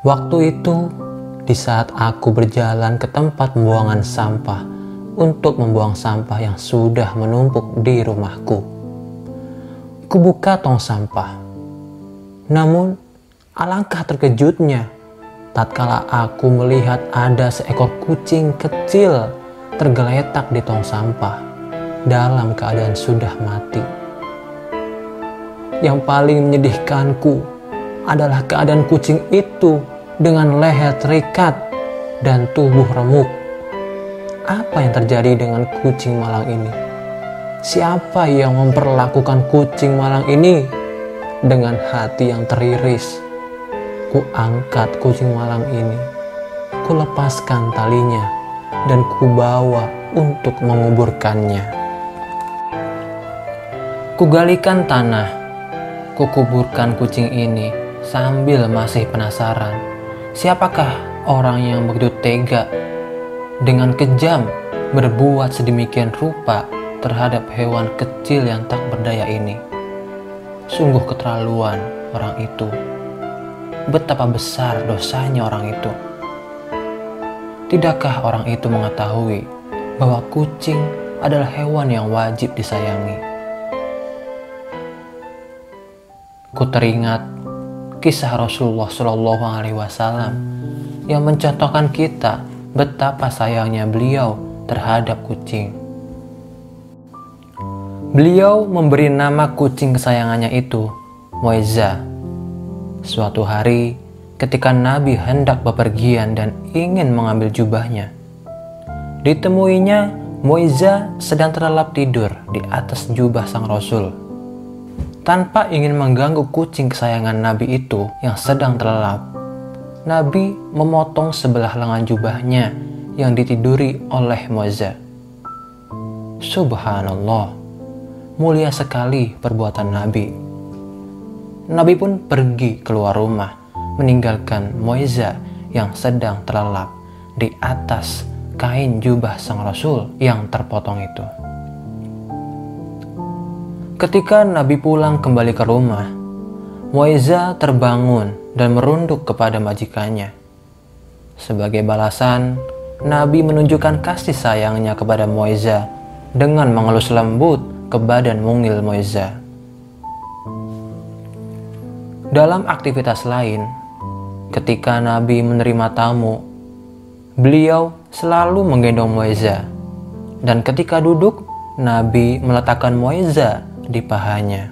Waktu itu, di saat aku berjalan ke tempat pembuangan sampah untuk membuang sampah yang sudah menumpuk di rumahku. Kubuka tong sampah. Namun, alangkah terkejutnya tatkala aku melihat ada seekor kucing kecil tergeletak di tong sampah dalam keadaan sudah mati. Yang paling menyedihkanku adalah keadaan kucing itu dengan leher terikat dan tubuh remuk. Apa yang terjadi dengan kucing malang ini? Siapa yang memperlakukan kucing malang ini dengan hati yang teriris? Ku angkat kucing malang ini, ku lepaskan talinya, dan ku bawa untuk menguburkannya. Ku galikan tanah, ku kuburkan kucing ini sambil masih penasaran. Siapakah orang yang begitu tega dengan kejam berbuat sedemikian rupa terhadap hewan kecil yang tak berdaya ini? Sungguh keterlaluan orang itu. Betapa besar dosanya orang itu. Tidakkah orang itu mengetahui bahwa kucing adalah hewan yang wajib disayangi? Ku teringat kisah Rasulullah SAW yang mencontohkan kita betapa sayangnya beliau terhadap kucing. Beliau memberi nama kucing kesayangannya itu Moiza. Suatu hari ketika Nabi hendak bepergian dan ingin mengambil jubahnya, ditemuinya Moiza sedang terlelap tidur di atas jubah sang Rasul. Tanpa ingin mengganggu kucing kesayangan Nabi itu yang sedang terlelap, Nabi memotong sebelah lengan jubahnya yang ditiduri oleh Moiza. Subhanallah, mulia sekali perbuatan Nabi. Nabi pun pergi keluar rumah, meninggalkan Moiza yang sedang terlelap di atas kain jubah sang Rasul yang terpotong itu. Ketika Nabi pulang kembali ke rumah, Moiza terbangun dan merunduk kepada majikannya. Sebagai balasan, Nabi menunjukkan kasih sayangnya kepada Moiza dengan mengelus lembut ke badan mungil Moiza. Dalam aktivitas lain, ketika Nabi menerima tamu, beliau selalu menggendong Moiza, dan ketika duduk, Nabi meletakkan Moiza di pahanya.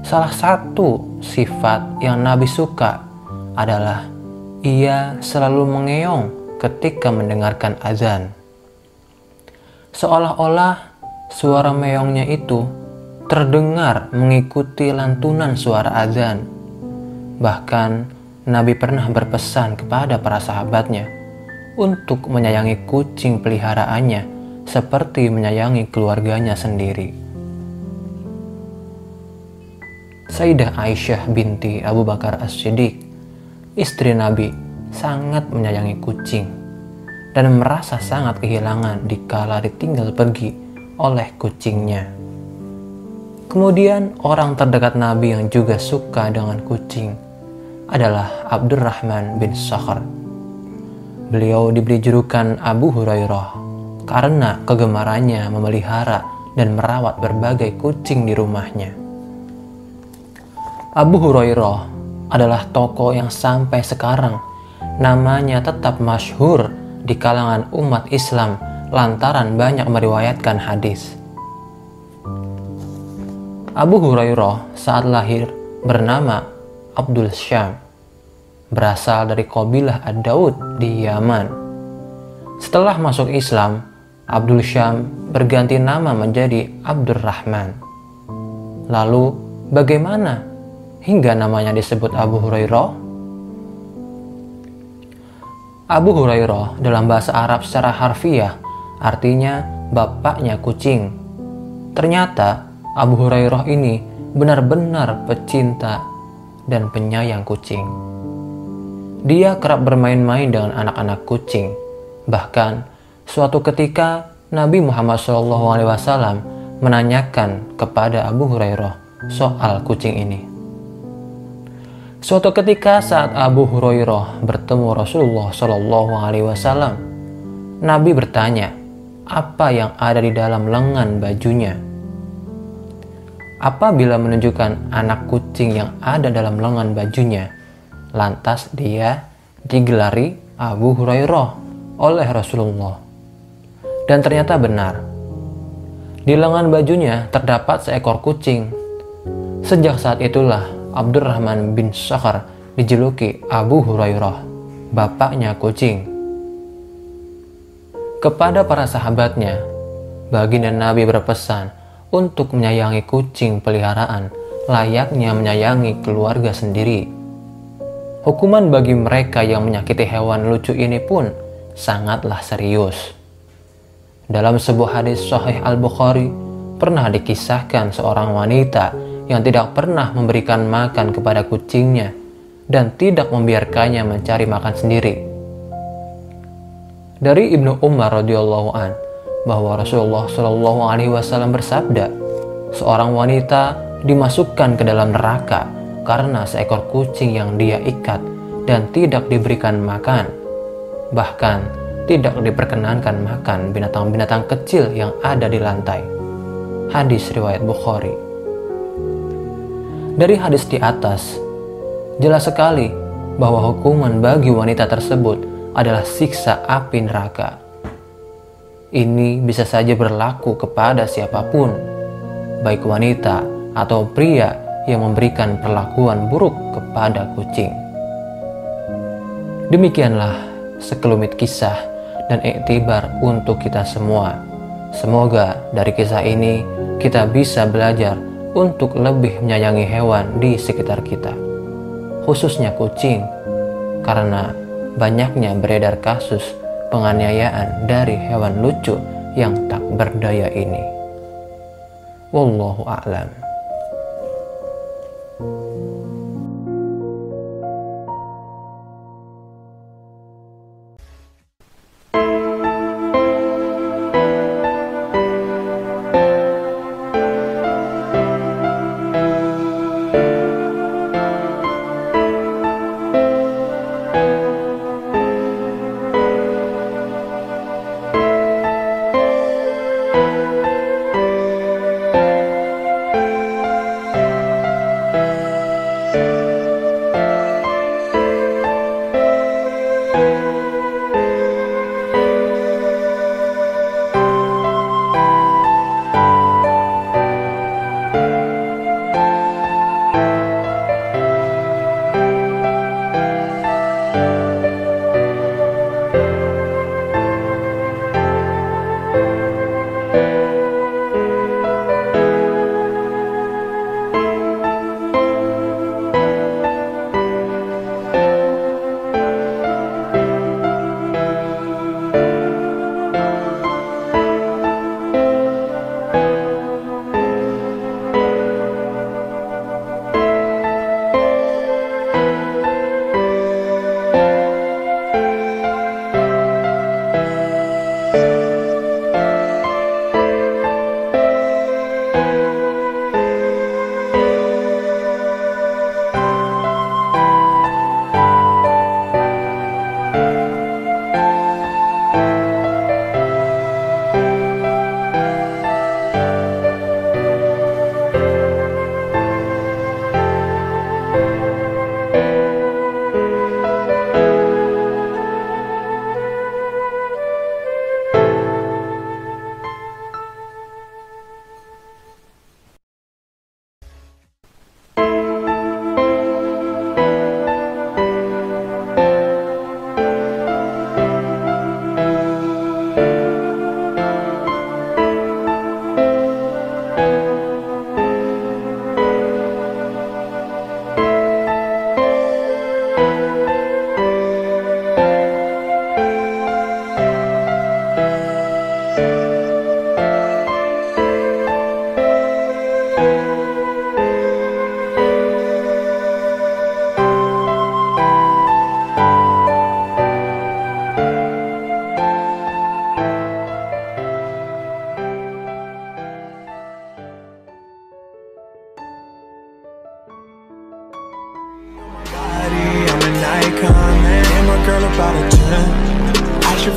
Salah satu sifat yang Nabi suka adalah ia selalu mengeong ketika mendengarkan azan. Seolah-olah suara meongnya itu terdengar mengikuti lantunan suara azan. Bahkan Nabi pernah berpesan kepada para sahabatnya untuk menyayangi kucing peliharaannya seperti menyayangi keluarganya sendiri. Sayyidah Aisyah binti Abu Bakar As-Siddiq, istri Nabi, sangat menyayangi kucing dan merasa sangat kehilangan dikala ditinggal pergi oleh kucingnya. Kemudian orang terdekat Nabi yang juga suka dengan kucing adalah Abdurrahman bin Sakhr. Beliau diberi julukan Abu Hurairah karena kegemarannya memelihara dan merawat berbagai kucing di rumahnya. Abu Hurairah adalah tokoh yang sampai sekarang namanya tetap masyhur di kalangan umat Islam lantaran banyak meriwayatkan hadis. Abu Hurairah saat lahir bernama Abdul Syam, berasal dari kabilah Ad-Daud di Yaman. Setelah masuk Islam, Abdul Syam berganti nama menjadi Abdurrahman. Lalu bagaimana hingga namanya disebut Abu Hurairah? Abu Hurairah dalam bahasa Arab secara harfiah artinya bapaknya kucing. Ternyata Abu Hurairah ini benar-benar pecinta dan penyayang kucing. Dia kerap bermain-main dengan anak-anak kucing. Bahkan suatu ketika Nabi Muhammad SAW menanyakan kepada Abu Hurairah soal kucing ini. Suatu ketika saat Abu Hurairah bertemu Rasulullah Shallallahu Alaihi Wasallam, Nabi bertanya, apa yang ada di dalam lengan bajunya? Apabila menunjukkan anak kucing yang ada dalam lengan bajunya, lantas dia digelari Abu Hurairah oleh Rasulullah. Dan ternyata benar, di lengan bajunya terdapat seekor kucing. Sejak saat itulah Abdurrahman bin Sakhar dijuluki Abu Hurairah, bapaknya kucing. Kepada para sahabatnya, baginda Nabi berpesan untuk menyayangi kucing peliharaan layaknya menyayangi keluarga sendiri. Hukuman bagi mereka yang menyakiti hewan lucu ini pun sangatlah serius. Dalam sebuah hadis Sahih Al-Bukhari, pernah dikisahkan seorang wanita yang tidak pernah memberikan makan kepada kucingnya dan tidak membiarkannya mencari makan sendiri. Dari Ibnu Umar radhiyallahu an bahwa Rasulullah Shallallahu Alaihi Wasallam bersabda, seorang wanita dimasukkan ke dalam neraka karena seekor kucing yang dia ikat dan tidak diberikan makan, bahkan tidak diperkenankan makan binatang-binatang kecil yang ada di lantai. Hadis riwayat Bukhari. Dari hadis di atas, jelas sekali bahwa hukuman bagi wanita tersebut adalah siksa api neraka. Ini bisa saja berlaku kepada siapapun, baik wanita atau pria yang memberikan perlakuan buruk kepada kucing. Demikianlah sekelumit kisah dan iktibar untuk kita semua. Semoga dari kisah ini kita bisa belajar untuk lebih menyayangi hewan di sekitar kita, khususnya kucing, karena banyaknya beredar kasus penganiayaan dari hewan lucu yang tak berdaya ini. Wallahu a'lam.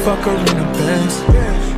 fuck her in a Benz.